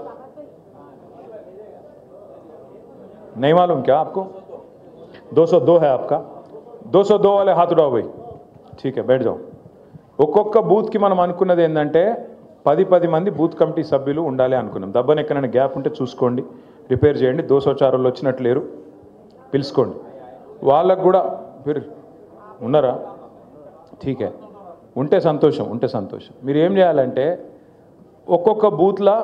नहीं मालूम क्या आपको 202 है आपका 202 वाले हाथ उठाओ भाई ठीक है बैठ जाओ ఒక్కొక్క బూత్కి మనం అనుకున్నది ఏంటంటే 10 మంది బూత్ కమిటీ సభ్యులు ఉండాలి అనుకున్నాం దబ్బన ఎక్కడైనా గ్యాప్ ఉంటే చూసుకోండి రిపేర్ చేయండి 204 వాళ్ళు వచ్చినట్లేరు పిలుచుకోండి వాళ్ళకు కూడా మీరు ఉన్నారా ठीक है ఉంటే సంతోషం మీరు ఏం చేయాలంటే ఒక్కొక్క బూత్లో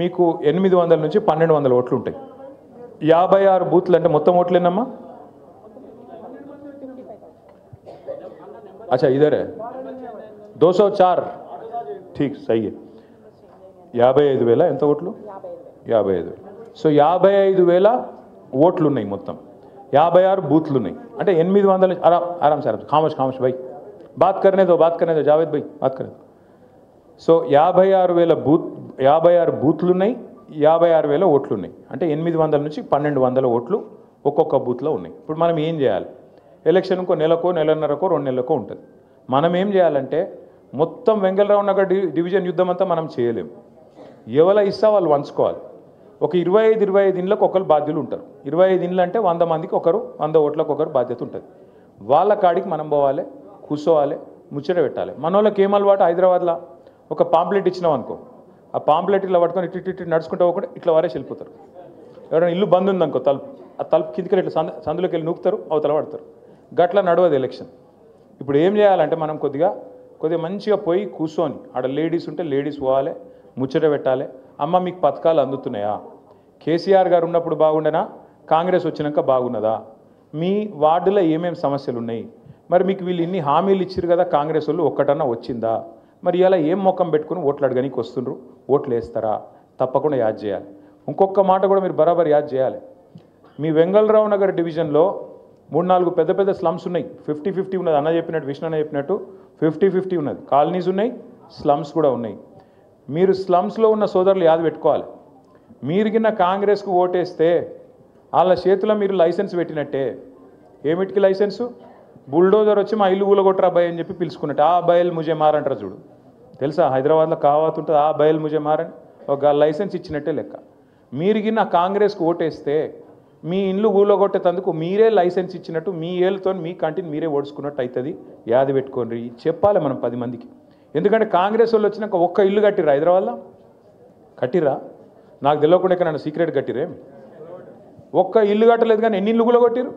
మీకు 800 నుంచి 1200 ఓట్లు ఉంటాయి 56 బూత్లు అంటే మొత్తం ఓట్లేనమ్మా अच्छा इधर है 204 ठीक सही है 55,000 ఎంత ఓట్లు 55,000 సో 55,000 ఓట్లు ఉన్నాయి మొత్తం 56 బూత్లు ఉన్నాయి అంటే 800 आराम से खामोश भाई बात करने दो जावेद भाई बात करने दो సో 56 బూత్లు ఉన్నాయి 56,000 ఓట్లు ఉన్నాయి అంటే 800 నుంచి 1200 ఓట్లు ఒక్కొక్క బూత్లో ఉన్నాయి ఇప్పుడు మనం ఏం చేయాలి ఎలక్షన్ ఇంకో నెలకో నెలన్నరకో 2 నెలలకో ఉంటుంది మనం ఏం చేయాలంటే మొత్తం వెంగళరావు నగర్ డివిజన్ యుద్ధం అంతా మనం చేయలేము ఎవరు ఇస్తా వాళ్ళు వంచుకోవాలి ఒక 25 ఇండ్లకు ఒకరు బాధ్యులు ఉంటారు 25 ఇండ్లు అంటే 100 మందికి ఒకరు 100 ఓట్లకు ఒకరు బాధ్యత ఉంటుంది వాళ్ళ కాడికి మనం పోవాలి కూర్చోవాలి ముచ్చట పెట్టాలి మన వాళ్ళకి ఏం అలవాటు హైదరాబాద్లో ఒక పాంప్లెట్ ఇచ్చినాం అనుకో ఆ పాంప్లెట్ ఇలా పట్టుకొని ఇటు నడుచుకుంటూ పోకుండా ఇట్లా వారే వెళ్ళిపోతారు ఎవరైనా ఇల్లు బంద్ ఉందనుకో తలుపు ఆ తలుపు కిందికి ఇట్లా సందులోకి వెళ్ళి నూకుతారు అవతల పడతారు గట్లా నడవదు ఎలక్షన్ ఇప్పుడు ఏం చేయాలంటే మనం కొద్దిగా మంచిగా పోయి కూర్చొని ఆడ లేడీస్ ఉంటే లేడీస్ పోవాలి ముచ్చట పెట్టాలి అమ్మ మీకు పథకాలు అందుతున్నాయా కేసీఆర్ గారు ఉన్నప్పుడు బాగుండేనా కాంగ్రెస్ వచ్చినాక బాగున్నదా మీ వార్డులో ఏమేమి సమస్యలు ఉన్నాయి మరి మీకు వీళ్ళు ఇన్ని హామీలు ఇచ్చారు కదా కాంగ్రెస్ వాళ్ళు ఒక్కటన్నా వచ్చిందా మరి ఇలా ఏం మొక్కం పెట్టుకుని ఓట్లు అడగడానికి వస్తుండ్రు ఓట్లు వేస్తారా తప్పకుండా యాద్ చేయాలి ఇంకొక మాట కూడా మీరు బరాబర్ యాద్ చేయాలి మీ వెంగళరావు నగర్ డివిజన్లో 3-4 పెద్ద స్లమ్స్ ఉన్నాయి 50-50 ఉన్నది అన్న చెప్పినట్టు విష్ణు అన్న చెప్పినట్టు 50-50 ఉన్నది కాలనీస్ ఉన్నాయి స్లమ్స్ కూడా ఉన్నాయి మీరు స్లమ్స్లో ఉన్న సోదరులు యాద పెట్టుకోవాలి మీరు కింద కాంగ్రెస్కు ఓటేస్తే వాళ్ళ చేతిలో మీరు లైసెన్స్ పెట్టినట్టే ఏమిటికి లైసెన్సు బుల్డోజర్ వచ్చి మా ఇల్లు ఊలగొట్టరా అబ్బాయి అని చెప్పి పిలుచుకున్నట్టు ఆ బయలు ముజే మారంటారు చూడు తెలుసా హైదరాబాద్లో కావాత్ ఉంటుంది ఆ బయలు ముజే మారని ఒక లైసెన్స్ ఇచ్చినట్టే లెక్క మీరు కింద కాంగ్రెస్కు ఓటేస్తే మీ ఇల్లు ఊళ్ళగొట్టేందుకు మీరే లైసెన్స్ ఇచ్చినట్టు మీ ఏళ్ళతో మీ కంటిని మీరే ఓడుచుకున్నట్టు అవుతుంది యాది పెట్టుకోండి చెప్పాలి మనం 10 మందికి ఎందుకంటే కాంగ్రెస్ వాళ్ళు వచ్చినాక ఒక్క ఇల్లు కట్టిరా హైదరాబాద్లో కట్టిరా నాకు తెలియకుండా ఎక్కడ సీక్రెట్ కట్టిరే ఒక్క ఇల్లు కట్టలేదు కానీ ఎన్ని ఇల్లు గులగొట్టిరు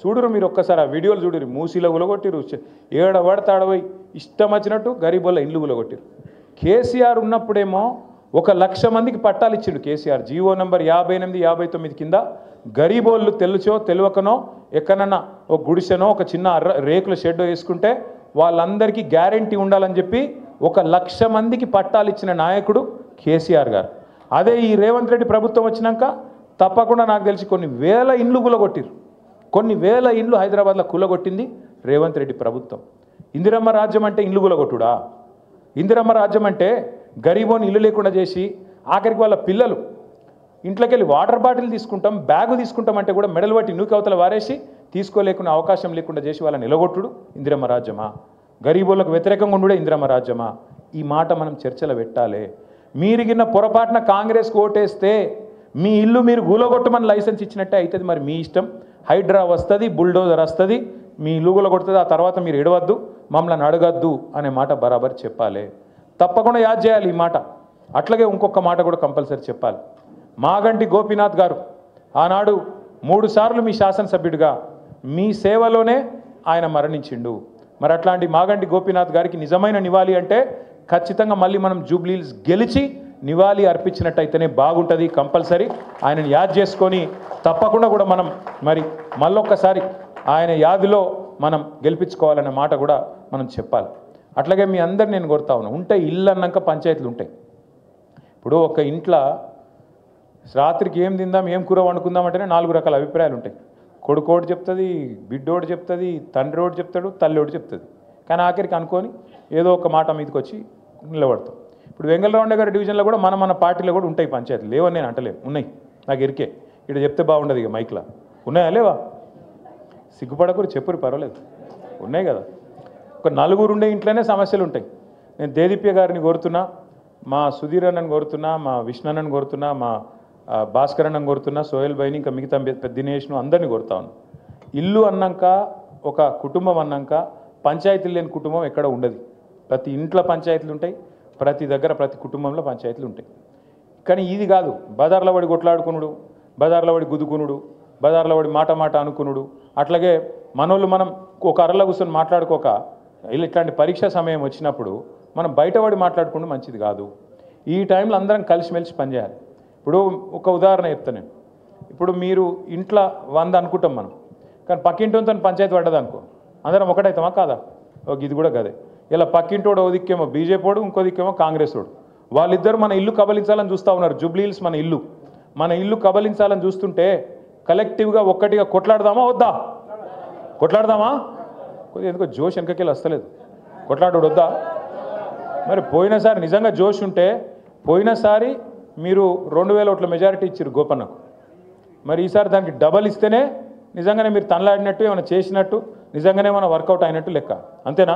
చూడరు మీరు ఒక్కసారి ఆ వీడియోలు చూడరు మూసీలో గులగొట్టిరు ఏడబడతాడబోయి ఇష్టం వచ్చినట్టు గరీబోళ్ళ ఇల్లు గులగొట్టిరు కేసీఆర్ ఉన్నప్పుడేమో 1,00,000 మందికి పట్టాలు ఇచ్చిండు కేసీఆర్ జీవో నెంబర్ 58-59 కింద గరీబోళ్ళు తెలుచో తెలియకనో ఎక్కడన్నా ఒక గుడిసెనో ఒక చిన్న రేకుల షెడ్ వేసుకుంటే వాళ్ళందరికీ గ్యారంటీ ఉండాలని చెప్పి 1,00,000 మందికి పట్టాలు ఇచ్చిన నాయకుడు కేసీఆర్ గారు అదే ఈ రేవంత్ రెడ్డి ప్రభుత్వం వచ్చినాక తప్పకుండా నాకు తెలిసి కొన్ని వేల ఇండ్లు కులగొట్టిరు కొన్ని వేల ఇండ్లు హైదరాబాద్లో కులగొట్టింది రేవంత్ రెడ్డి ప్రభుత్వం ఇందిరమ్మ రాజ్యం అంటే ఇండ్లు కులగొట్టుడా ఇందిరమ్మ రాజ్యం అంటే గరీబోని ఇల్లు లేకుండా చేసి ఆఖరికి వాళ్ళ పిల్లలు ఇంట్లోకి వెళ్ళి వాటర్ బాటిల్ తీసుకుంటాం బ్యాగు తీసుకుంటాం అంటే కూడా మెడలు పట్టి నూకి అవతల వారేసి తీసుకోలేకున్న అవకాశం లేకుండా చేసి వాళ్ళని నిలగొట్టుడు ఇందిరమ్మ రాజ్యమా గరీబోళ్ళకు వ్యతిరేకంగా ఉండే ఇందిరమ్మ రాజ్యమా ఈ మాట మనం చర్చలో పెట్టాలి మీరు గిన్న పొరపాటున కాంగ్రెస్కు ఓటేస్తే మీ ఇల్లు మీరు గూలగొట్టమని లైసెన్స్ ఇచ్చినట్టే అవుతుంది మరి మీ ఇష్టం హైడ్రా వస్తుంది బుల్డోజర్ వస్తుంది మీ ఇల్లు గూలగొడుతుంది ఆ తర్వాత మీరు ఎడవద్దు మమ్మల్ని అడగద్దు అనే మాట బరాబర్ చెప్పాలి తప్పకుండా యాద్ చేయాలి ఈ మాట అట్లాగే ఇంకొక మాట కూడా కంపల్సరీ చెప్పాలి మాగంటి గోపీనాథ్ గారు ఆనాడు 3 సార్లు మీ శాసనసభ్యుడిగా మీ సేవలోనే ఆయన మరణించిండు మరి అట్లాంటి మాగంటి గోపీనాథ్ గారికి నిజమైన నివాళి అంటే ఖచ్చితంగా మళ్ళీ మనం జూబ్లీహిల్స్ గెలిచి నివాళి అర్పించినట్టయితేనే బాగుంటుంది కంపల్సరీ ఆయనని యాద్ చేసుకొని తప్పకుండా కూడా మనం మరి మళ్ళొక్కసారి ఆయన యాదిలో మనం గెలిపించుకోవాలనే మాట కూడా మనం చెప్పాలి అట్లాగే మీ అందరు నేను కోరుతా ఉన్నా ఉంటాయి ఇల్లు అన్నాక పంచాయతీలు ఉంటాయి ఇప్పుడు ఒక ఇంట్లో రాత్రికి ఏం తిందాం ఏం కూర వండుకుందాం అంటేనే 4 రకాల అభిప్రాయాలు ఉంటాయి కొడుకోడు చెప్తుంది బిడ్డోడు చెప్తుంది తండ్రి ఒకటి చెప్తాడు తల్లి ఒకటి చెప్తుంది కానీ ఆఖరికి అనుకొని ఏదో ఒక మాట మీదకి వచ్చి నిలబడతాం ఇప్పుడు వెంగళరావు నగర్ డివిజన్లో కూడా మన పార్టీలో కూడా ఉంటాయి పంచాయతీలు లేవని నేను అంటలేను ఉన్నాయి నాకు ఎరికే ఇక్కడ చెప్తే బాగుండదు ఇక మైక్లో ఉన్నాయా లేవా సిగ్గుపడకూరు చెప్పురు పర్వాలేదు ఉన్నాయి కదా ఒక నలుగురు ఉండే ఇంట్లోనే సమస్యలు ఉంటాయి. నేను దేదీప్య గారిని కోరుతున్నా, మా సుధీర్ అన్నని కోరుతున్నా, మా విష్ణు అన్నని కోరుతున్నా, మా భాస్కర్ అన్నని కోరుతున్నా, సోహెల్ భైని, ఇంకా మిగతా దినేష్ను అందరినీ కోరుతాను. ఇల్లు అన్నాక, ఒక కుటుంబం అన్నాక పంచాయతీలు లేని కుటుంబం ఎక్కడ ఉండదు. ప్రతి ఇంట్లో పంచాయతీలు ఉంటాయి, ప్రతి దగ్గర ప్రతి కుటుంబంలో పంచాయతీలు ఉంటాయి. కానీ ఇది కాదు, బజార్లో పడి కొట్లాడుకునుడు, బజార్లో పడి గుద్దుకునుడు, బజార్లో పడి మాట అనుకునుడు. అట్లాగే మనోళ్ళు మనం ఒక అరలో కూర్చొని మాట్లాడుకోక ఇట్లాంటి పరీక్ష సమయం వచ్చినప్పుడు మనం బయటపడి మాట్లాడుకుంటూ మంచిది కాదు. ఈ టైంలో అందరం కలిసిమెలిసి పనిచేయాలి. ఇప్పుడు ఒక ఉదాహరణ చెప్తాను నేను. ఇప్పుడు మీరు ఇంట్లో 100 అనుకుంటాం మనం, కానీ పక్కింటితో పంచాయతీ పడ్డది అనుకో, అందరం ఒకటైతామా కాదా? ఇది కూడా కదే. ఇలా పక్కింటోడు ఓ దిక్కేమో బీజేపీ వాడు, ఇంకో దిక్కేమో కాంగ్రెస్ వాడు. వాళ్ళిద్దరు మన ఇల్లు కబలించాలని చూస్తూ ఉన్నారు. జూబ్లీ హిల్స్ మన ఇల్లు కబలించాలని చూస్తుంటే కలెక్టివ్గా ఒక్కటిగా కొట్లాడదామా వద్దా? కొట్లాడదామా? కొద్దిగా ఎందుకో జోష్ వెనకకెళ్ళి వస్తలేదు. కొట్లాడు వద్దా? మరి పోయినసారి నిజంగా జోష్ ఉంటే, పోయినసారి మీరు 2000 ఓట్ల మెజారిటీ ఇచ్చారు గోపన్నకు. మరి ఈసారి దానికి డబల్ ఇస్తేనే నిజంగానే మీరు తనలాడినట్టు, ఏమైనా చేసినట్టు, నిజంగానే ఏమైనా వర్కౌట్ అయినట్టు లెక్క. అంతేనా?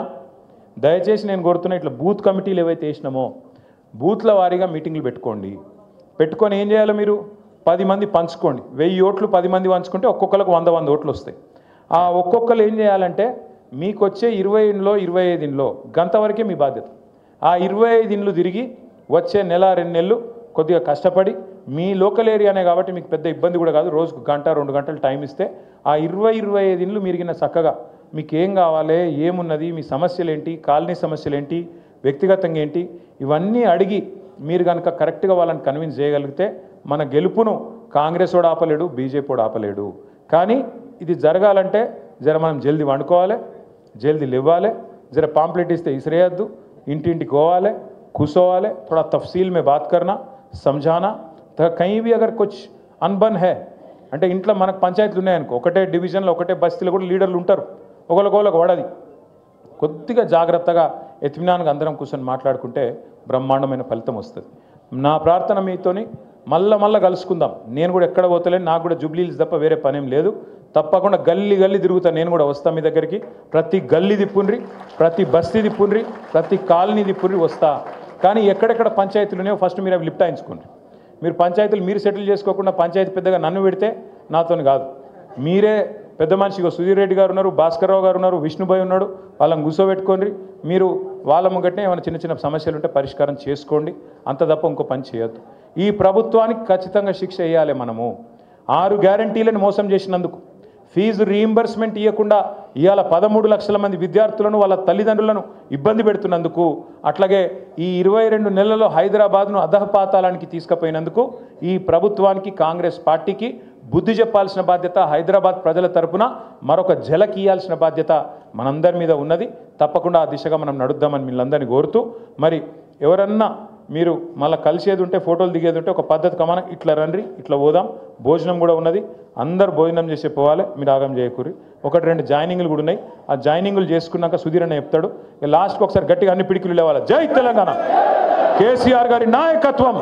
దయచేసి నేను కోరుతున్నా, ఇట్లా బూత్ కమిటీలు ఏవైతే వేసినామో బూత్ల వారీగా మీటింగ్లు పెట్టుకొని ఏం చేయాలో మీరు 10 మంది పంచుకోండి. 1000 ఓట్లు 10 మంది పంచుకుంటే ఒక్కొక్కరికి 100 ఓట్లు వస్తాయి. ఆ ఒక్కొక్కరు ఏం చేయాలంటే మీకు వచ్చే 20 ఇండ్లో 25 ఇండ్లో గంతవరకే మీ బాధ్యత. ఆ 25 ఇండ్లు తిరిగి వచ్చే నెల 2 నెలలు కొద్దిగా కష్టపడి, మీ లోకల్ ఏరియానే కాబట్టి మీకు పెద్ద ఇబ్బంది కూడా కాదు, రోజుకు 1-2 గంటలు టైం ఇస్తే ఆ 20-25 ఇండ్లు మీరిగిన చక్కగా మీకు ఏం కావాలి, ఏమున్నది, మీ సమస్యలు ఏంటి, కాలనీ సమస్యలు ఏంటి, వ్యక్తిగతంగా ఏంటి, ఇవన్నీ అడిగి మీరు కనుక కరెక్ట్గా వాళ్ళని కన్విన్స్ చేయగలిగితే మన గెలుపును కాంగ్రెస్ వాడు ఆపలేడు, బీజేపీ వాడు ఆపలేడు. కానీ ఇది జరగాలంటే జర మనం జల్దీ వండుకోవాలి, జల్దీ లేవాలి, జర పాంప్లెట్ ఇస్తే ఇసిరేయద్దు, ఇంటింటికి పోవాలి, కూర్చోవాలి, थोड़ा तफसील में बात करना, समझाना. कहीं भी अगर कुछ अनबन है అంటే ఇంట్లో మనకు పంచాయతీలు ఉన్నాయనుకో, ఒకటే డివిజన్లో ఒకటే బస్తీలో కూడా లీడర్లు ఉంటారు, ఒకళ్ళకొకళ్ళకి పడది. కొద్దిగా జాగ్రత్తగా ఎత్మినాన్గా అందరం కూర్చొని మాట్లాడుకుంటే బ్రహ్మాండమైన ఫలితం వస్తుంది. నా ప్రార్థన మీతోని మళ్ళా కలుసుకుందాం. నేను కూడా ఎక్కడ పోతలేను, నాకు కూడా జూబ్లీ హిల్స్ తప్ప వేరే పనేం లేదు. తప్పకుండా గల్లీ తిరుగుతాను, నేను కూడా వస్తా మీ దగ్గరికి. ప్రతి గల్లీ తిప్పుండ్రి, ప్రతి బస్తీ తిప్పుండ్రి, ప్రతి కాలనీ తిప్పుండ్రి, వస్తా. కానీ ఎక్కడెక్కడ పంచాయతీలు ఉన్నాయో ఫస్ట్ మీరు అవి లిప్టాయించుకోండి. మీరు పంచాయతీలు మీరు సెటిల్ చేసుకోకుండా పంచాయతీ పెద్దగా నన్ను పెడితే నాతోని కాదు. మీరే పెద్ద మనిషిగా సుధీర్ రెడ్డి గారు ఉన్నారు, భాస్కర్ రావు గారు ఉన్నారు, విష్ణుభాయ్ ఉన్నాడు, వాళ్ళని కూర్చోబెట్టుకోండి. మీరు వాళ్ళ ముంగట్నే ఏమైనా చిన్న సమస్యలు ఉంటే పరిష్కారం చేసుకోండి. అంత తప్ప ఇంకో పని చేయొద్దు. ఈ ప్రభుత్వానికి ఖచ్చితంగా శిక్ష వేయాలి. మనము 6 గ్యారంటీలను మోసం చేసినందుకు, ఫీజు రీయింబర్స్మెంట్ ఇవ్వకుండా ఇవాళ 13 లక్షల మంది విద్యార్థులను వాళ్ళ తల్లిదండ్రులను ఇబ్బంది పెడుతున్నందుకు, అట్లాగే ఈ 22 నెలల్లో హైదరాబాద్ను అధఃపాతాళానికి తీసుకుపోయినందుకు ఈ ప్రభుత్వానికి, కాంగ్రెస్ పార్టీకి బుద్ధి చెప్పాల్సిన బాధ్యత, హైదరాబాద్ ప్రజల తరపున మరొక ఝలక్ ఇయ్యాల్సిన బాధ్యత మనందరి మీద ఉన్నది. తప్పకుండా ఆ దిశగా మనం నడుద్దామని వీళ్ళందరినీ కోరుతూ, మరి ఎవరన్నా మీరు మళ్ళీ కలిసేది ఉంటే, ఫోటోలు దిగేది ఉంటే ఒక పద్ధతి కమన ఇట్లా రండి, ఇట్లా పోదాం. భోజనం కూడా ఉన్నది, అందరు భోజనం చేసే పోవాలి, మీరు ఆగం చేయకూరి. 1-2 జాయినింగ్లు కూడా ఉన్నాయి. ఆ జాయినింగ్లు చేసుకున్నాక సుధీర్ అన్న చెప్తాడు. లాస్ట్కి ఒకసారి గట్టిగా అన్ని పిడికిలు లేవాలి. జై తెలంగాణ, కేసీఆర్ గారి నాయకత్వం.